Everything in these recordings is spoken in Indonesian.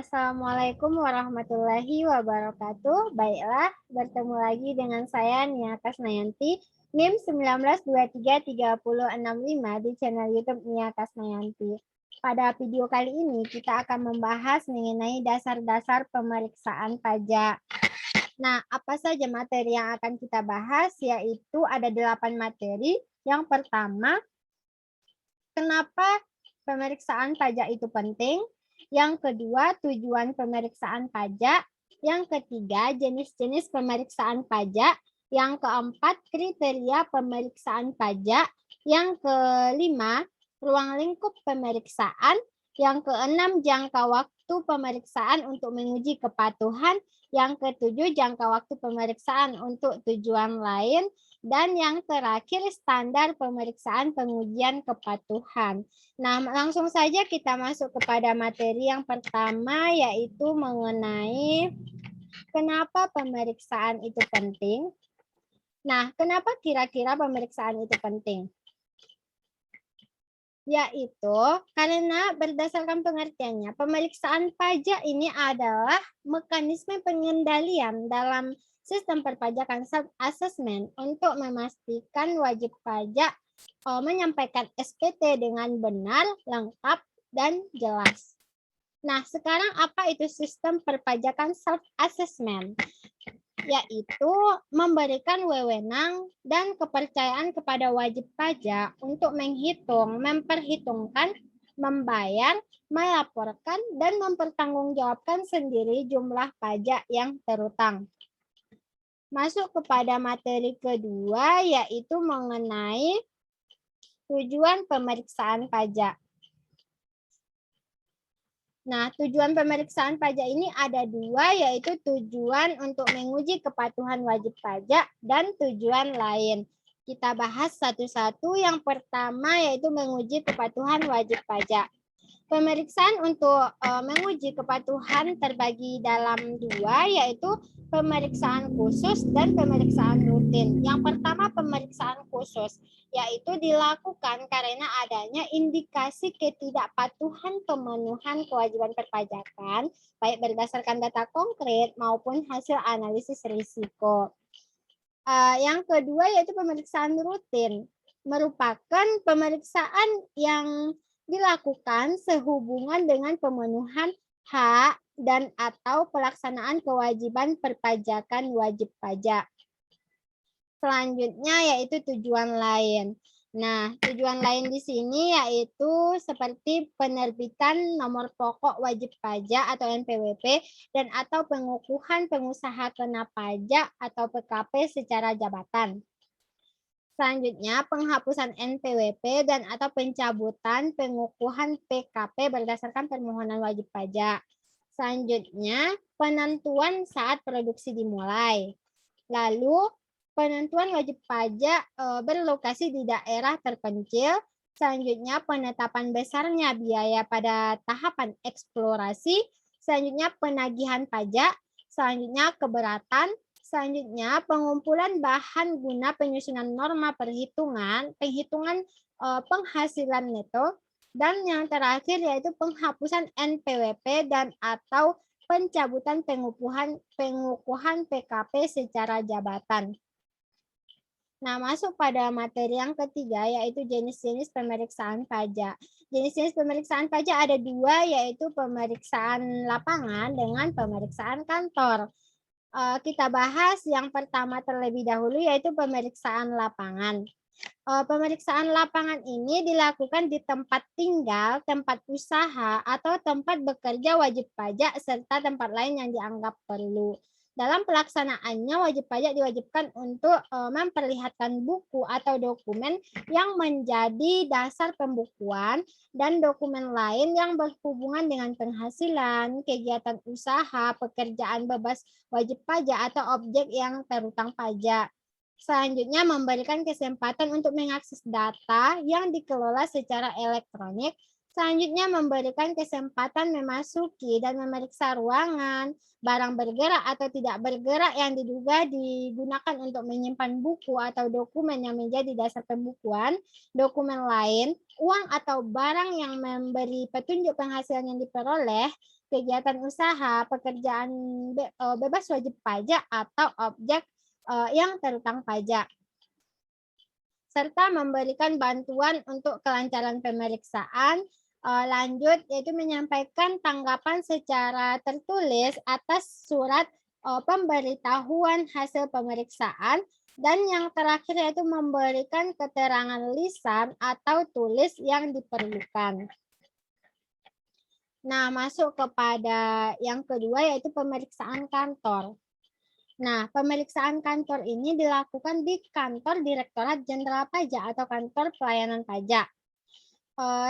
Assalamualaikum warahmatullahi wabarakatuh. Baiklah, bertemu lagi dengan saya Nia Kasnayanti, NIM 19233065 di channel YouTube Nia Kasnayanti. Pada video kali ini kita akan membahas mengenai dasar-dasar pemeriksaan pajak. Nah, apa saja materi yang akan kita bahas? Yaitu ada 8 materi. Yang pertama, kenapa pemeriksaan pajak itu penting? Yang kedua, tujuan pemeriksaan pajak. Yang ketiga, jenis-jenis pemeriksaan pajak. Yang keempat, kriteria pemeriksaan pajak. Yang kelima, ruang lingkup pemeriksaan. Yang keenam, jangka waktu pemeriksaan untuk menguji kepatuhan. Yang ketujuh, jangka waktu pemeriksaan untuk tujuan lain. Dan yang terakhir, standar pemeriksaan pengujian kepatuhan. Nah, langsung saja kita masuk kepada materi yang pertama, yaitu mengenai kenapa pemeriksaan itu penting. Nah, kenapa kira-kira pemeriksaan itu penting? Yaitu karena berdasarkan pengertiannya, pemeriksaan pajak ini adalah mekanisme pengendalian dalam sistem perpajakan self-assessment untuk memastikan wajib pajak menyampaikan SPT dengan benar, lengkap, dan jelas. Nah, sekarang apa itu sistem perpajakan self-assessment? Yaitu memberikan wewenang dan kepercayaan kepada wajib pajak untuk menghitung, memperhitungkan, membayar, melaporkan, dan mempertanggungjawabkan sendiri jumlah pajak yang terutang. Masuk kepada materi kedua, yaitu mengenai tujuan pemeriksaan pajak. Nah, tujuan pemeriksaan pajak ini ada dua, yaitu tujuan untuk menguji kepatuhan wajib pajak dan tujuan lain. Kita bahas satu-satu. Yang pertama yaitu menguji kepatuhan wajib pajak. Pemeriksaan untuk menguji kepatuhan terbagi dalam dua, yaitu pemeriksaan khusus dan pemeriksaan rutin. Yang pertama, pemeriksaan khusus, yaitu dilakukan karena adanya indikasi ketidakpatuhan pemenuhan kewajiban perpajakan, baik berdasarkan data konkret maupun hasil analisis risiko. Yang kedua, yaitu pemeriksaan rutin, merupakan pemeriksaan yang dilakukan sehubungan dengan pemenuhan hak dan atau pelaksanaan kewajiban perpajakan wajib pajak. Selanjutnya yaitu tujuan lain. Nah, tujuan lain di sini yaitu seperti penerbitan nomor pokok wajib pajak atau NPWP dan atau pengukuhan pengusaha kena pajak atau PKP secara jabatan. Selanjutnya, penghapusan NPWP dan atau pencabutan pengukuhan PKP berdasarkan permohonan wajib pajak. Selanjutnya, penentuan saat produksi dimulai. Lalu, penentuan wajib pajak berlokasi di daerah terpencil. Selanjutnya, penetapan besarnya biaya pada tahapan eksplorasi. Selanjutnya, penagihan pajak. Selanjutnya, keberatan. Selanjutnya, pengumpulan bahan guna penyusunan norma penghitungan penghasilan neto. Dan yang terakhir yaitu penghapusan NPWP dan atau pencabutan pengukuhan PKP secara jabatan. Nah, masuk pada materi yang ketiga, yaitu jenis-jenis pemeriksaan pajak. Jenis-jenis pemeriksaan pajak ada dua, yaitu pemeriksaan lapangan dengan pemeriksaan kantor. Kita bahas yang pertama terlebih dahulu, yaitu pemeriksaan lapangan. Pemeriksaan lapangan ini dilakukan di tempat tinggal, tempat usaha, atau tempat bekerja wajib pajak, serta tempat lain yang dianggap perlu. Dalam pelaksanaannya, wajib pajak diwajibkan untuk memperlihatkan buku atau dokumen yang menjadi dasar pembukuan dan dokumen lain yang berhubungan dengan penghasilan, kegiatan usaha, pekerjaan bebas wajib pajak atau objek yang terutang pajak. Selanjutnya, memberikan kesempatan untuk mengakses data yang dikelola secara elektronik Selanjutnya memberikan kesempatan memasuki dan memeriksa ruangan, barang bergerak atau tidak bergerak yang diduga digunakan untuk menyimpan buku atau dokumen yang menjadi dasar pembukuan, dokumen lain, uang atau barang yang memberi petunjuk penghasilan yang diperoleh, kegiatan usaha, pekerjaan bebas wajib pajak atau objek yang terutang pajak, serta memberikan bantuan untuk kelancaran pemeriksaan. Lanjut, yaitu menyampaikan tanggapan secara tertulis atas surat pemberitahuan hasil pemeriksaan, dan yang terakhir yaitu memberikan keterangan lisan atau tulis yang diperlukan. Nah, masuk kepada yang kedua yaitu pemeriksaan kantor. Nah, pemeriksaan kantor ini dilakukan di kantor Direktorat Jenderal Pajak atau kantor pelayanan pajak.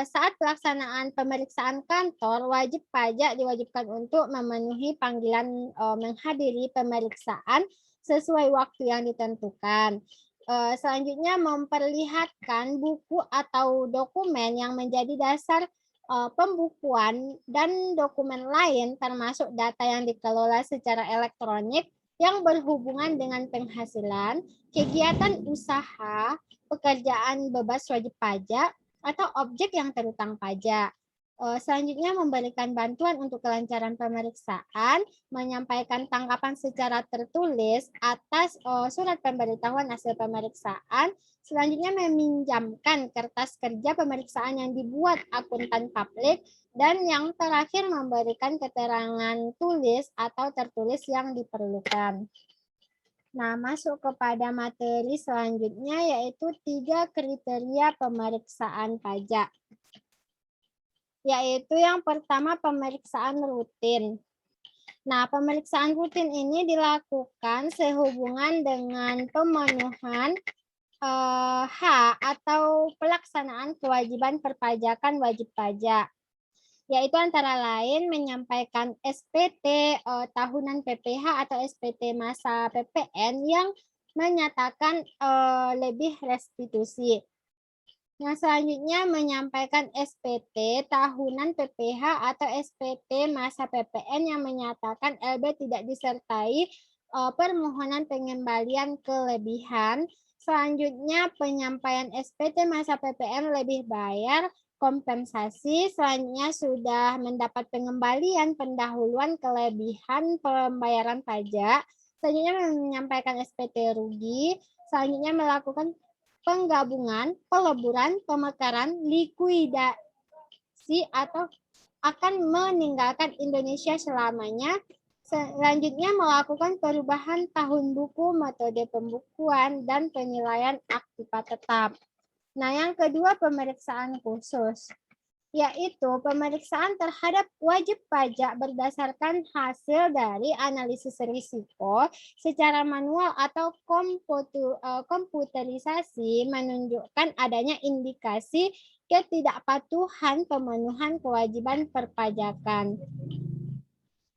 Saat pelaksanaan pemeriksaan kantor, wajib pajak diwajibkan untuk memenuhi panggilan menghadiri pemeriksaan sesuai waktu yang ditentukan. Selanjutnya memperlihatkan buku atau dokumen yang menjadi dasar pembukuan dan dokumen lain termasuk data yang dikelola secara elektronik yang berhubungan dengan penghasilan, kegiatan usaha, pekerjaan bebas wajib pajak, atau objek yang terutang pajak. Selanjutnya memberikan bantuan untuk kelancaran pemeriksaan, menyampaikan tanggapan secara tertulis atas surat pemberitahuan hasil pemeriksaan, selanjutnya meminjamkan kertas kerja pemeriksaan yang dibuat akuntan publik, dan yang terakhir memberikan keterangan tulis atau tertulis yang diperlukan. Nah, masuk kepada materi selanjutnya yaitu 3 kriteria pemeriksaan pajak. Yaitu yang pertama pemeriksaan rutin. Nah, pemeriksaan rutin ini dilakukan sehubungan dengan pemenuhan hak atau pelaksanaan kewajiban perpajakan wajib pajak, yaitu antara lain menyampaikan SPT tahunan PPH atau SPT masa PPN yang menyatakan lebih restitusi. Yang selanjutnya menyampaikan SPT tahunan PPH atau SPT masa PPN yang menyatakan LB tidak disertai permohonan pengembalian kelebihan. Selanjutnya penyampaian SPT masa PPN lebih bayar kompensasi. Selanjutnya sudah mendapat pengembalian pendahuluan kelebihan pembayaran pajak. Selanjutnya menyampaikan SPT rugi. Selanjutnya melakukan penggabungan, peleburan, pemekaran, likuidasi atau akan meninggalkan Indonesia selamanya. Selanjutnya melakukan perubahan tahun buku, metode pembukuan, dan penilaian aktiva tetap. Nah, yang kedua pemeriksaan khusus, yaitu pemeriksaan terhadap wajib pajak berdasarkan hasil dari analisis risiko secara manual atau komputerisasi menunjukkan adanya indikasi ketidakpatuhan pemenuhan kewajiban perpajakan.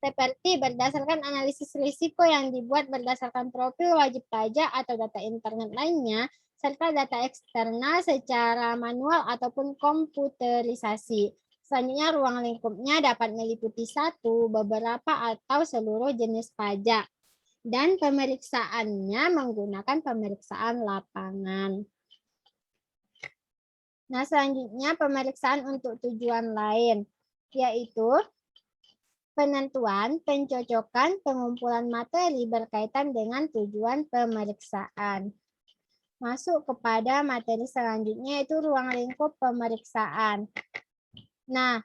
Seperti berdasarkan analisis risiko yang dibuat berdasarkan profil wajib pajak atau data internet lainnya, serta data eksternal secara manual ataupun komputerisasi. Selanjutnya, ruang lingkupnya dapat meliputi satu, beberapa, atau seluruh jenis pajak. Dan pemeriksaannya menggunakan pemeriksaan lapangan. Nah, selanjutnya pemeriksaan untuk tujuan lain, yaitu penentuan, pencocokan, pengumpulan materi berkaitan dengan tujuan pemeriksaan. Masuk kepada materi selanjutnya yaitu ruang lingkup pemeriksaan. Nah,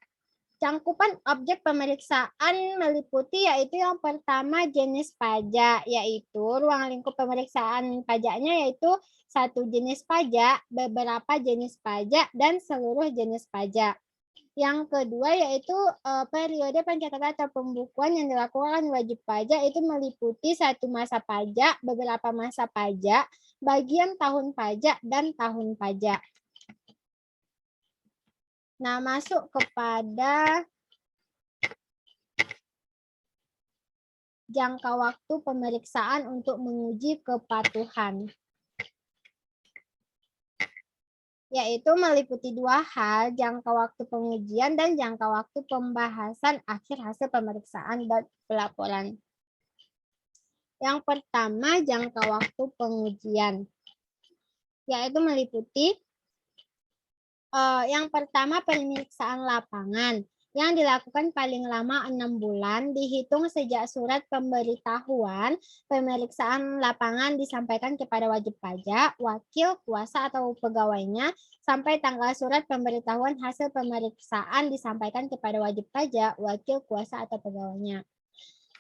cangkupan objek pemeriksaan meliputi yaitu yang pertama jenis pajak, yaitu ruang lingkup pemeriksaan pajaknya yaitu satu jenis pajak, beberapa jenis pajak, dan seluruh jenis pajak. Yang kedua yaitu periode pencatatan atau pembukuan yang dilakukan wajib pajak itu meliputi satu masa pajak, beberapa masa pajak, bagian tahun pajak, dan tahun pajak. Nah, masuk kepada jangka waktu pemeriksaan untuk menguji kepatuhan. yaitu meliputi dua hal, jangka waktu pengujian dan jangka waktu pembahasan akhir hasil pemeriksaan dan pelaporan. Yang pertama, jangka waktu pengujian, yaitu meliputi yang pertama pemeriksaan lapangan yang dilakukan paling lama 6 bulan dihitung sejak surat pemberitahuan pemeriksaan lapangan disampaikan kepada wajib pajak, wakil, kuasa atau pegawainya sampai tanggal surat pemberitahuan hasil pemeriksaan disampaikan kepada wajib pajak, wakil, kuasa atau pegawainya.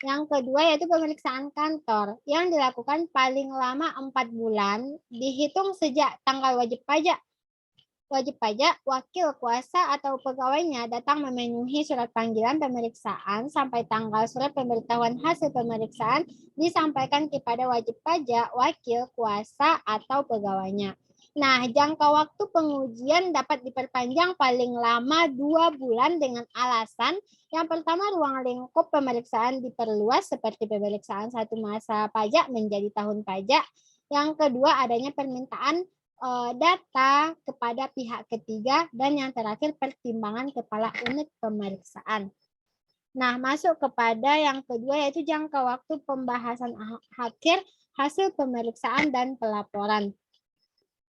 Yang kedua yaitu pemeriksaan kantor yang dilakukan paling lama 4 bulan dihitung sejak tanggal wajib pajak, wakil, kuasa, atau pegawainya datang memenuhi surat panggilan pemeriksaan sampai tanggal surat pemberitahuan hasil pemeriksaan disampaikan kepada wajib pajak, wakil, kuasa, atau pegawainya. Nah, jangka waktu pengujian dapat diperpanjang paling lama 2 bulan dengan alasan yang pertama ruang lingkup pemeriksaan diperluas seperti pemeriksaan satu masa pajak menjadi tahun pajak. Yang kedua adanya permintaan data kepada pihak ketiga, dan yang terakhir pertimbangan kepala unit pemeriksaan. Nah, masuk kepada yang kedua yaitu jangka waktu pembahasan akhir hasil pemeriksaan dan pelaporan.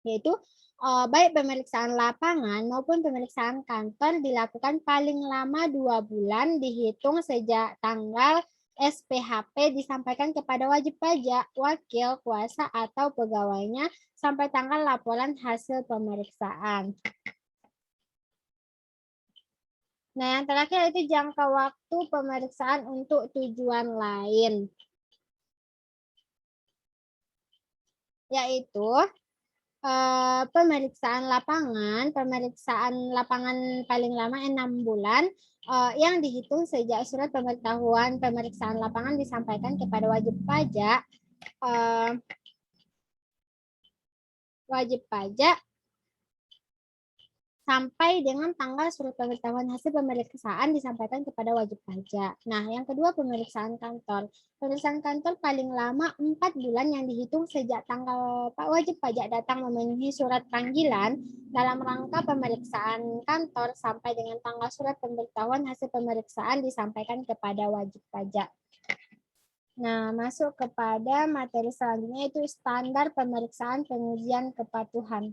Yaitu baik pemeriksaan lapangan maupun pemeriksaan kantor dilakukan paling lama 2 bulan dihitung sejak tanggal SPHP disampaikan kepada wajib pajak, wakil, kuasa, atau pegawainya sampai tanggal laporan hasil pemeriksaan. Nah, yang terakhir itu jangka waktu pemeriksaan untuk tujuan lain. Yaitu pemeriksaan lapangan paling lama 6 bulan yang dihitung sejak surat pemberitahuan pemeriksaan lapangan disampaikan kepada wajib pajak sampai dengan tanggal surat pemberitahuan hasil pemeriksaan disampaikan kepada wajib pajak. Nah, yang kedua pemeriksaan kantor. Pemeriksaan kantor paling lama 4 bulan yang dihitung sejak tanggal wajib pajak datang memenuhi surat panggilan dalam rangka pemeriksaan kantor sampai dengan tanggal surat pemberitahuan hasil pemeriksaan disampaikan kepada wajib pajak. Nah, masuk kepada materi selanjutnya yaitu standar pemeriksaan pengujian kepatuhan.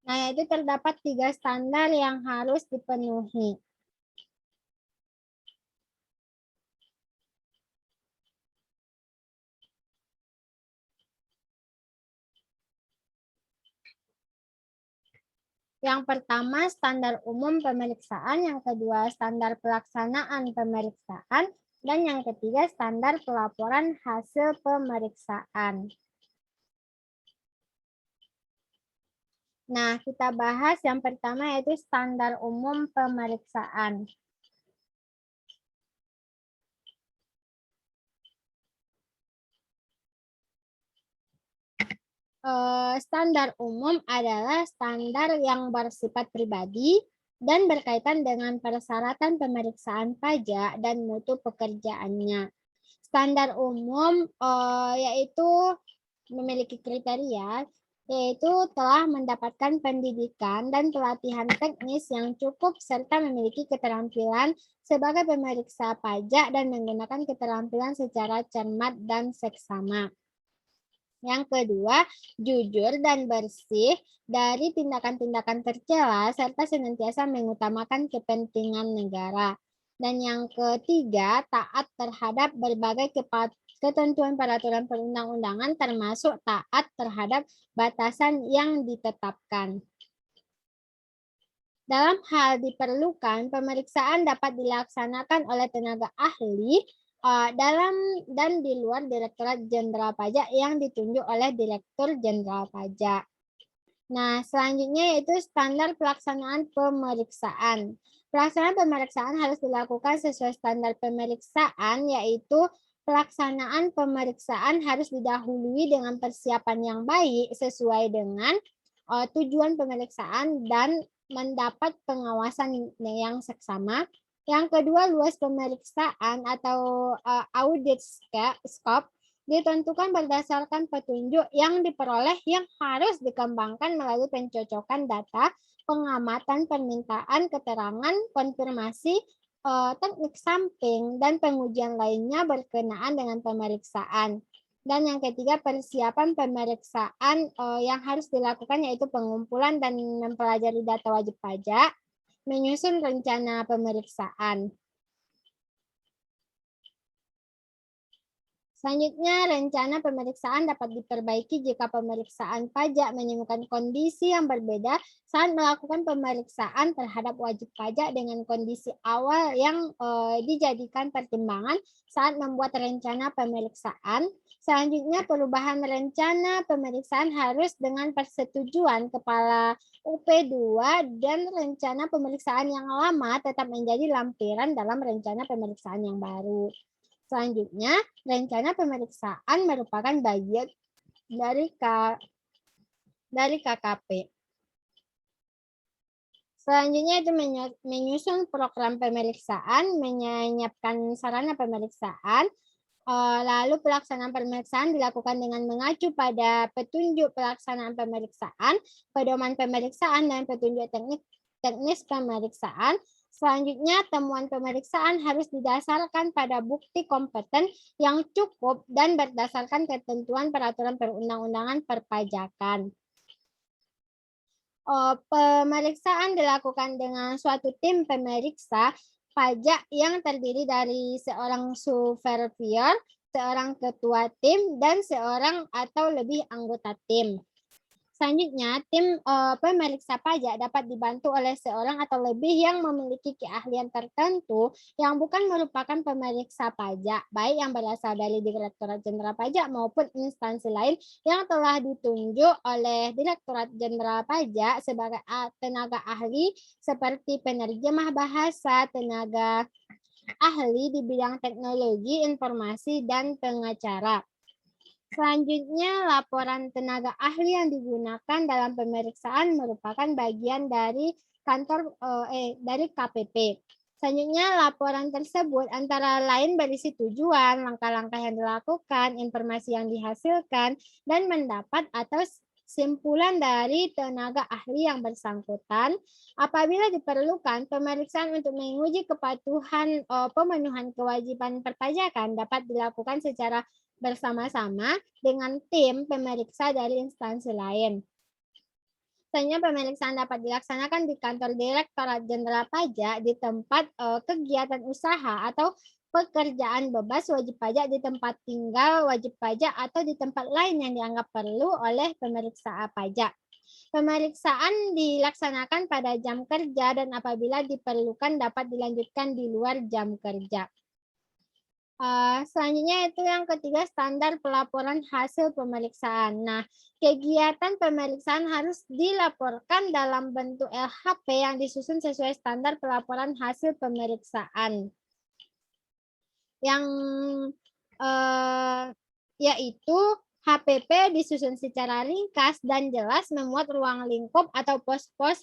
Nah, yaitu terdapat 3 standar yang harus dipenuhi. Yang pertama, standar umum pemeriksaan. Yang kedua, standar pelaksanaan pemeriksaan. Dan yang ketiga, standar pelaporan hasil pemeriksaan. Nah, kita bahas yang pertama yaitu standar umum pemeriksaan. Standar umum adalah standar yang bersifat pribadi dan berkaitan dengan persyaratan pemeriksaan pajak dan mutu pekerjaannya. Standar umum yaitu memiliki kriteria yaitu telah mendapatkan pendidikan dan pelatihan teknis yang cukup serta memiliki keterampilan sebagai pemeriksa pajak dan menggunakan keterampilan secara cermat dan seksama. Yang kedua, jujur dan bersih dari tindakan-tindakan tercela serta senantiasa mengutamakan kepentingan negara. Dan yang ketiga, taat terhadap berbagai ketentuan peraturan perundang-undangan termasuk taat terhadap batasan yang ditetapkan. Dalam hal diperlukan, pemeriksaan dapat dilaksanakan oleh tenaga ahli dalam dan di luar Direktorat Jenderal Pajak yang ditunjuk oleh Direktur Jenderal Pajak. Nah, selanjutnya yaitu standar pelaksanaan pemeriksaan. Pelaksanaan pemeriksaan harus dilakukan sesuai standar pemeriksaan, yaitu Pelaksanaan pemeriksaan harus didahului dengan persiapan yang baik sesuai dengan tujuan pemeriksaan dan mendapat pengawasan yang seksama. Yang kedua, luas pemeriksaan atau audit scope ditentukan berdasarkan petunjuk yang diperoleh yang harus dikembangkan melalui pencocokan data, pengamatan permintaan keterangan, konfirmasi, teknik samping, dan pengujian lainnya berkenaan dengan pemeriksaan. Dan yang ketiga, persiapan pemeriksaan yang harus dilakukan yaitu pengumpulan dan mempelajari data wajib pajak, menyusun rencana pemeriksaan. Selanjutnya, rencana pemeriksaan dapat diperbaiki jika pemeriksaan pajak menemukan kondisi yang berbeda saat melakukan pemeriksaan terhadap wajib pajak dengan kondisi awal yang dijadikan pertimbangan saat membuat rencana pemeriksaan. Selanjutnya, perubahan rencana pemeriksaan harus dengan persetujuan Kepala UP2 dan rencana pemeriksaan yang lama tetap menjadi lampiran dalam rencana pemeriksaan yang baru. Selanjutnya, rencana pemeriksaan merupakan bagian dari KKP. Selanjutnya itu menyusun program pemeriksaan, menyiapkan sarana pemeriksaan, lalu pelaksanaan pemeriksaan dilakukan dengan mengacu pada petunjuk pelaksanaan pemeriksaan, pedoman pemeriksaan, dan petunjuk teknis pemeriksaan. Selanjutnya, temuan pemeriksaan harus didasarkan pada bukti kompeten yang cukup dan berdasarkan ketentuan peraturan perundang-undangan perpajakan. Pemeriksaan dilakukan dengan suatu tim pemeriksa pajak yang terdiri dari seorang supervisor, seorang ketua tim, dan seorang atau lebih anggota tim. Selanjutnya, tim pemeriksa pajak dapat dibantu oleh seorang atau lebih yang memiliki keahlian tertentu yang bukan merupakan pemeriksa pajak, baik yang berasal dari Direktorat Jenderal Pajak maupun instansi lain yang telah ditunjuk oleh Direktorat Jenderal Pajak sebagai tenaga ahli seperti penerjemah bahasa, tenaga ahli di bidang teknologi, informasi, dan pengacara. Selanjutnya, laporan tenaga ahli yang digunakan dalam pemeriksaan merupakan bagian dari dari KPP. Selanjutnya, laporan tersebut antara lain berisi tujuan, langkah-langkah yang dilakukan, informasi yang dihasilkan, dan mendapat atau simpulan dari tenaga ahli yang bersangkutan. Apabila diperlukan, pemeriksaan untuk menguji kepatuhan pemenuhan kewajiban perpajakan dapat dilakukan secara bersama-sama dengan tim pemeriksa dari instansi lain. Selanjutnya, pemeriksaan dapat dilaksanakan di kantor Direktorat Jenderal Pajak, di tempat kegiatan usaha atau pekerjaan bebas wajib pajak, di tempat tinggal wajib pajak, atau di tempat lain yang dianggap perlu oleh pemeriksa pajak. Pemeriksaan dilaksanakan pada jam kerja dan apabila diperlukan dapat dilanjutkan di luar jam kerja. Selanjutnya itu yang ketiga, standar pelaporan hasil pemeriksaan. Nah, kegiatan pemeriksaan harus dilaporkan dalam bentuk LHP yang disusun sesuai standar pelaporan hasil pemeriksaan. Yang yaitu HPP disusun secara ringkas dan jelas, memuat ruang lingkup atau pos-pos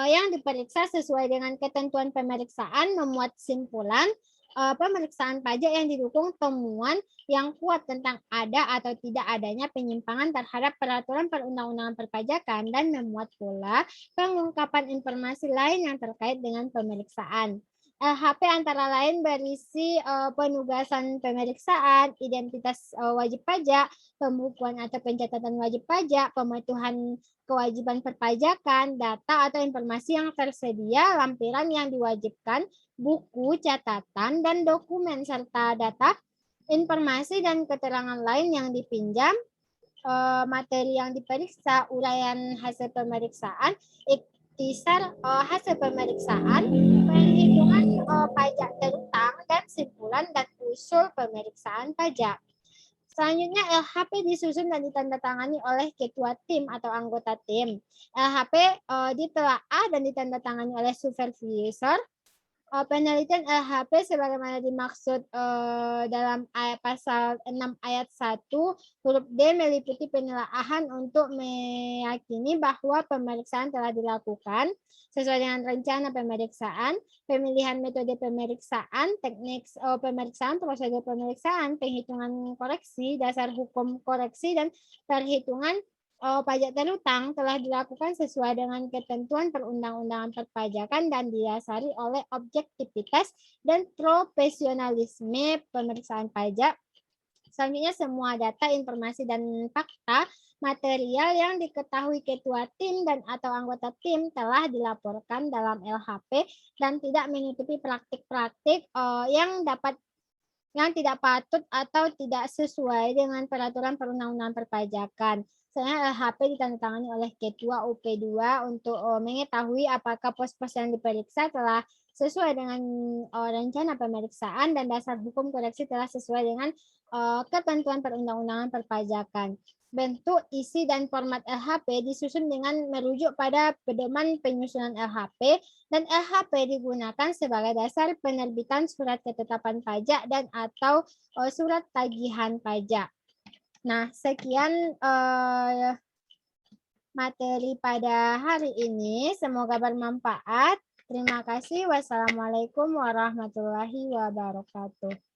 yang diperiksa sesuai dengan ketentuan pemeriksaan, memuat simpulan pemeriksaan pajak yang didukung temuan yang kuat tentang ada atau tidak adanya penyimpangan terhadap peraturan perundang-undangan perpajakan, dan memuat pula pengungkapan informasi lain yang terkait dengan pemeriksaan. LHP antara lain berisi penugasan pemeriksaan, identitas wajib pajak, pembukuan atau pencatatan wajib pajak, pemetuhan kewajiban perpajakan, data atau informasi yang tersedia, lampiran yang diwajibkan, buku, catatan, dan dokumen, serta data, informasi, dan keterangan lain yang dipinjam, materi yang diperiksa, uraian hasil pemeriksaan, ikhtisar hasil pemeriksaan, perhitungan pajak terutang, dan simpulan dan usul pemeriksaan pajak. Selanjutnya, LHP disusun dan ditandatangani oleh ketua tim atau anggota tim. LHP ditelaah dan ditandatangani oleh supervisor Penelitian LHP sebagaimana dimaksud dalam pasal 6 ayat 1 huruf D meliputi penelaahan untuk meyakini bahwa pemeriksaan telah dilakukan sesuai dengan rencana pemeriksaan, pemilihan metode pemeriksaan, teknik pemeriksaan, prosedur pemeriksaan, penghitungan koreksi, dasar hukum koreksi, dan perhitungan pajak terutang telah dilakukan sesuai dengan ketentuan perundang-undangan perpajakan dan didasari oleh objektivitas dan profesionalisme pemeriksaan pajak. Selanjutnya, semua data, informasi, dan fakta material yang diketahui ketua tim dan atau anggota tim telah dilaporkan dalam LHP dan tidak menutupi praktik-praktik yang tidak patut atau tidak sesuai dengan peraturan perundang-undangan perpajakan. Selanjutnya LHP ditandatangani oleh Ketua UP2 untuk mengetahui apakah pos-pos yang diperiksa telah sesuai dengan rencana pemeriksaan dan dasar hukum koreksi telah sesuai dengan ketentuan perundang-undangan perpajakan. Bentuk, isi, dan format LHP disusun dengan merujuk pada pedoman penyusunan LHP dan LHP digunakan sebagai dasar penerbitan surat ketetapan pajak dan atau surat tagihan pajak. Nah, sekian materi pada hari ini. Semoga bermanfaat. Terima kasih. Wassalamualaikum warahmatullahi wabarakatuh.